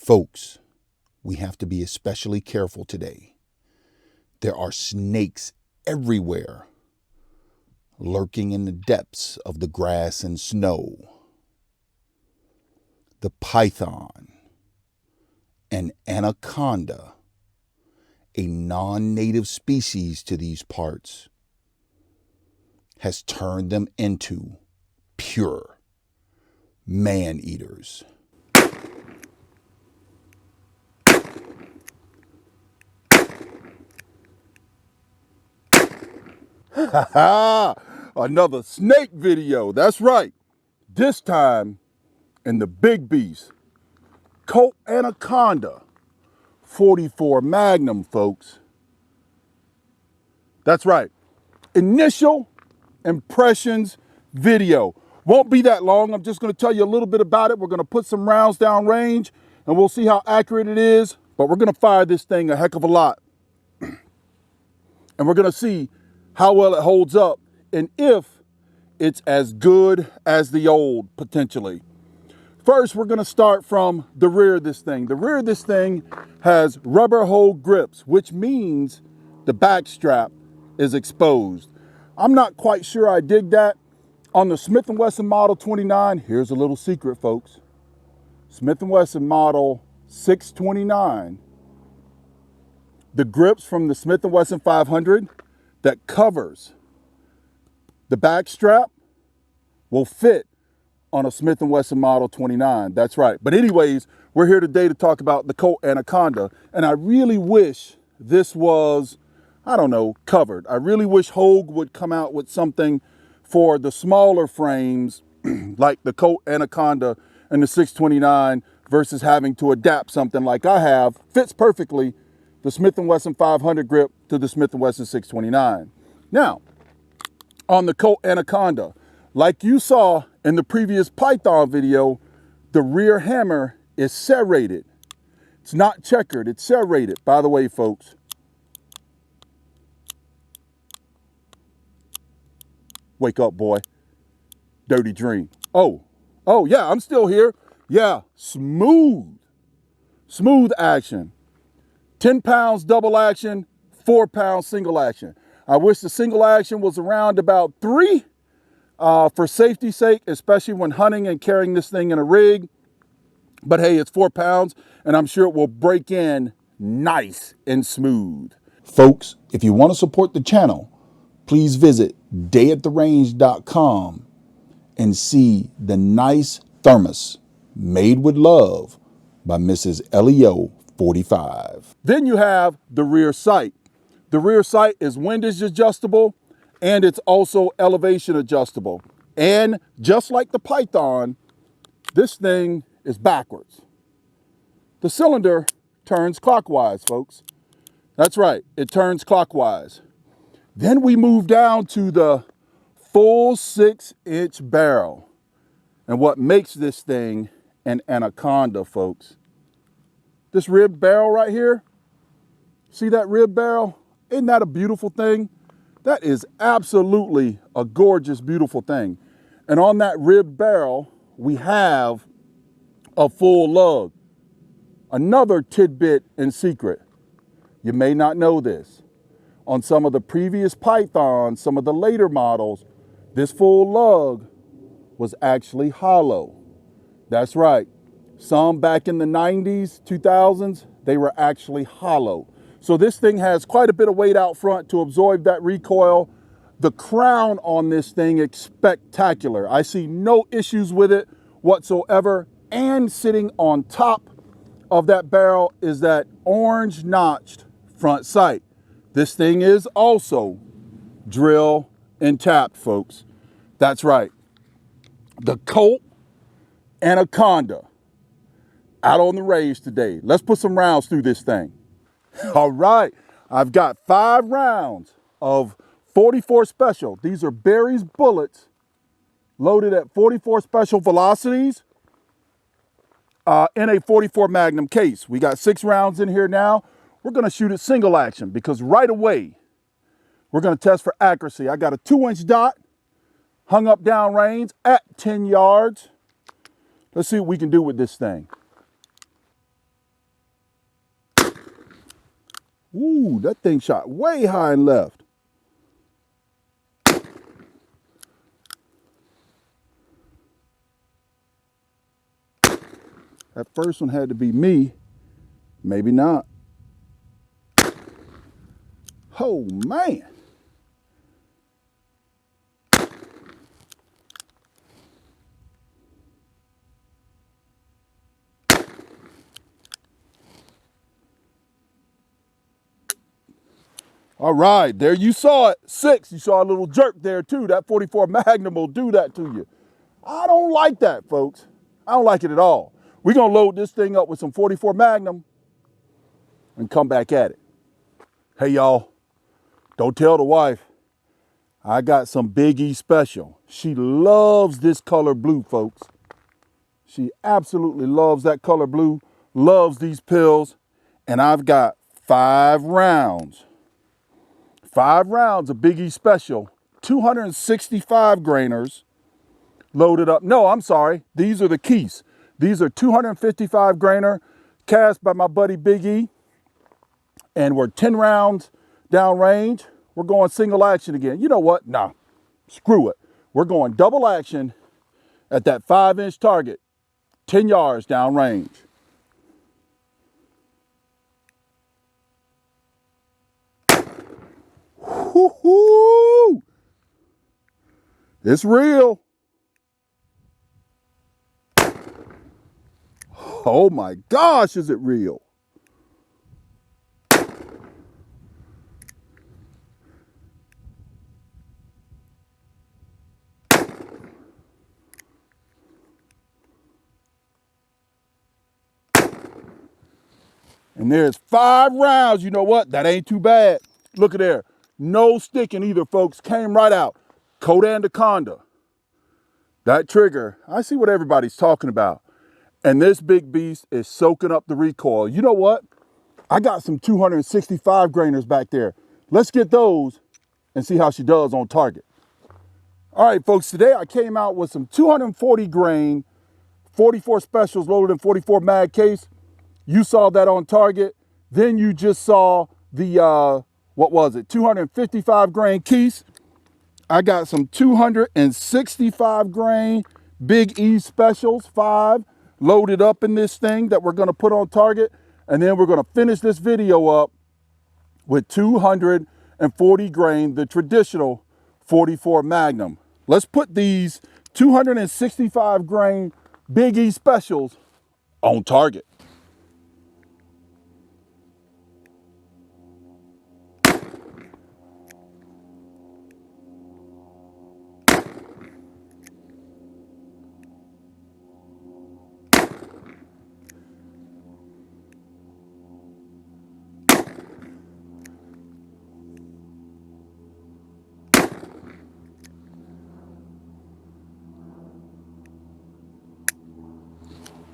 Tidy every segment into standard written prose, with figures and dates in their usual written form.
Folks, we have to be especially careful today. There are snakes everywhere, lurking in the depths of the grass and snow. The python, an anaconda, a non-native species to these parts, has turned them into pure man-eaters. Ha ha! Another snake video. That's right. This time in the big beast, Colt Anaconda 44 Magnum, folks. That's right. Initial impressions video. Won't be that long. I'm just going to tell you a little bit about it. We're going to put some rounds down range and we'll see how accurate it is. But we're going to fire this thing a heck of a lot. And we're going to see how well it holds up and if it's as good as the old, potentially. First, we're going to start from the rear of this thing. The rear of this thing has rubber hole grips, which means the back strap is exposed. I'm not quite sure I dig that. On the Smith & Wesson Model 29, here's a little secret, folks. Smith & Wesson Model 629, the grips from the Smith & Wesson 500 that covers the back strap will fit on a Smith & Wesson Model 29. That's right. But anyways, we're here today to talk about the Colt Anaconda. And I really wish this was, I don't know, covered. I really wish Hogue would come out with something for the smaller frames like the Colt Anaconda and the 629 versus having to adapt something like I have. Fits perfectly the Smith & Wesson 500 grip to the Smith & Wesson 629. Now, on the Colt Anaconda, like you saw in the previous Python video, the rear hammer is serrated. It's not checkered, it's serrated, by the way, folks. Wake up, boy. Dirty dream. Oh, yeah, I'm still here. Yeah, smooth action. 10 pounds double action, 4 pounds single action. I wish the single action was around about 3 for safety's sake, especially when hunting and carrying this thing in a rig. But hey, it's 4 pounds and I'm sure it will break in nice and smooth. Folks, if you want to support the channel, please visit dayattherange.com and see the nice thermos made with love by Mrs. Leo 45. Then you have the rear sight. The rear sight is windage adjustable and it's also elevation adjustable. And just like the Python, this thing is backwards. The cylinder turns clockwise, folks. That's right, it turns clockwise. Then we move down to the full 6-inch barrel. And what makes this thing an Anaconda, folks? This rib barrel right here, see that rib barrel? Isn't that a beautiful thing? That is absolutely a gorgeous, beautiful thing. And on that rib barrel, we have a full lug. Another tidbit and secret. You may not know this. On some of the previous Pythons, some of the later models, this full lug was actually hollow. That's right. Some back in the 90s, 2000s, they were actually hollow. So this thing has quite a bit of weight out front to absorb that recoil. The crown on this thing is spectacular. I see no issues with it whatsoever. And sitting on top of that barrel is that orange notched front sight. This thing is also drill and tapped, folks. That's right. The Colt Anaconda out on the range today. Let's put some rounds through this thing. All right, I've got 5 rounds of 44 special. These are Barry's bullets loaded at 44 special velocities in a 44 Magnum case. We got 6 rounds in here now. We're gonna shoot it single action because right away, we're gonna test for accuracy. I got a 2-inch dot hung up down range at 10 yards. Let's see what we can do with this thing. Ooh, that thing shot way high and left. That first one had to be me. Maybe not. Oh, man. All right, there you saw it. 6. You saw a little jerk there too. That 44 Magnum will do that to you. I don't like that, folks. I don't like it at all. We're going to load this thing up with some 44 Magnum and come back at it. Hey, y'all, don't tell the wife. I got some Big E special. She loves this color blue, folks. She absolutely loves that color blue, loves these pills, and I've got 5 rounds. 5 rounds of Big E Special, 265 grainers loaded up. No, I'm sorry. These are the keys. These are 255 grainer cast by my buddy Big E. And we're 10 rounds downrange. We're going single action again. You know what? Nah, screw it. We're going double action at that 5-inch target, 10 yards downrange. Woo-hoo! It's real. Oh my gosh, is it real? And there's 5 rounds. You know what? That ain't too bad. Look at there. No sticking either, folks. Came right out. Colt Anaconda. That trigger, I see what everybody's talking about. And this big beast is soaking up the recoil. You know what? I got some 265 grainers back there. Let's get those and see how she does on target. All right, folks, today I came out with some 240 grain, 44 specials loaded in 44 mag case. You saw that on target. Then you just saw the, 255 grain keys. I got some 265 grain Big E specials, 5, loaded up in this thing that we're gonna put on target. And then we're gonna finish this video up with 240 grain, the traditional 44 Magnum. Let's put these 265 grain Big E specials on target.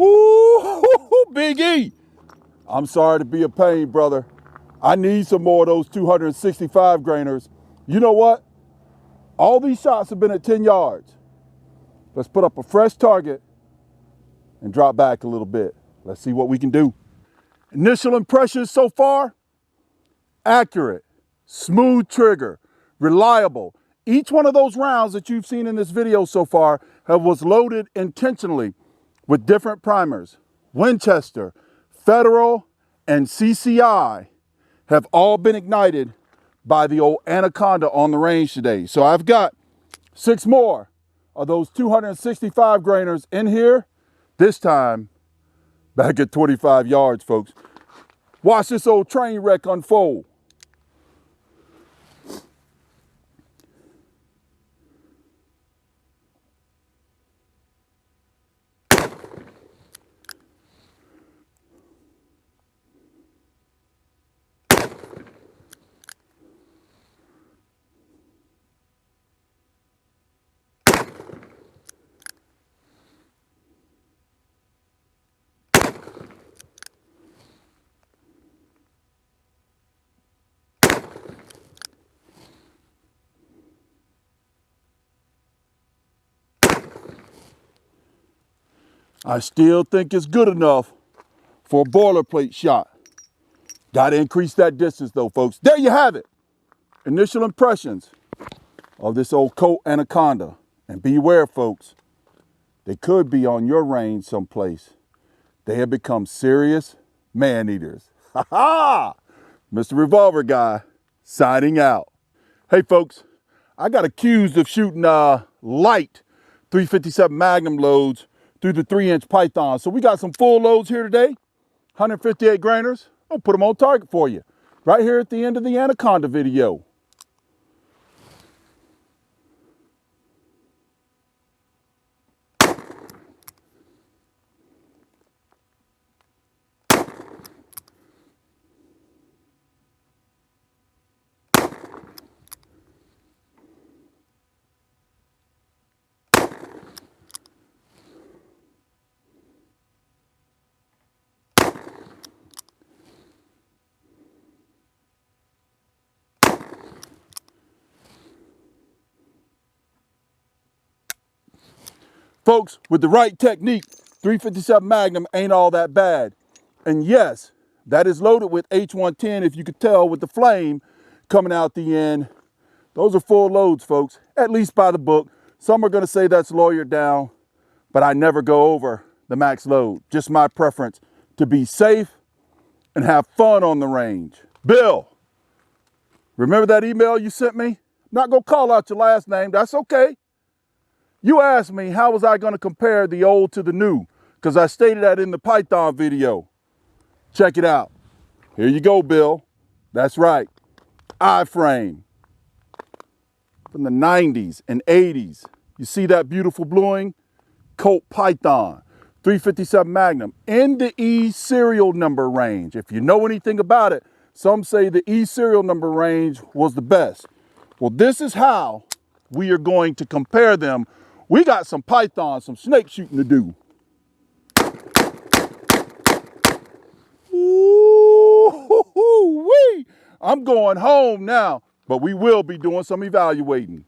Ooh, Big E. I'm sorry to be a pain, brother. I need some more of those 265 grainers. You know what? All these shots have been at 10 yards. Let's put up a fresh target and drop back a little bit. Let's see what we can do. Initial impressions so far, accurate, smooth trigger, reliable. Each one of those rounds that you've seen in this video so far was loaded intentionally with different primers. Winchester, Federal, and CCI have all been ignited by the old Anaconda on the range today. So I've got 6 more of those 265 grainers in here, this time back at 25 yards, folks. Watch this old train wreck unfold. I still think it's good enough for a boilerplate shot. Got to increase that distance though, folks. There you have it. Initial impressions of this old Colt Anaconda. And beware, folks, they could be on your range someplace. They have become serious man-eaters. Ha ha! Mr. Revolver Guy, signing out. Hey, folks, I got accused of shooting light 357 Magnum loads through the 3-inch Python. So we got some full loads here today, 158 grainers. I'll put them on target for you right here at the end of the Anaconda video. Folks, with the right technique, 357 Magnum ain't all that bad. And yes, that is loaded with H110, if you could tell, with the flame coming out the end. Those are full loads, folks, at least by the book. Some are going to say that's lawyered down, but I never go over the max load. Just my preference to be safe and have fun on the range. Bill, remember that email you sent me? I'm not going to call out your last name. That's okay. You asked me how was I going to compare the old to the new, because I stated that in the Python video. Check it out. Here you go, Bill. That's right. I-frame from the 90s and 80s. You see that beautiful bluing? Colt Python, 357 Magnum in the E serial number range. If you know anything about it, some say the E serial number range was the best. Well, this is how we are going to compare them. We got some Python, some snake shooting to do. Ooh-wee. I'm going home now, but we will be doing some evaluating.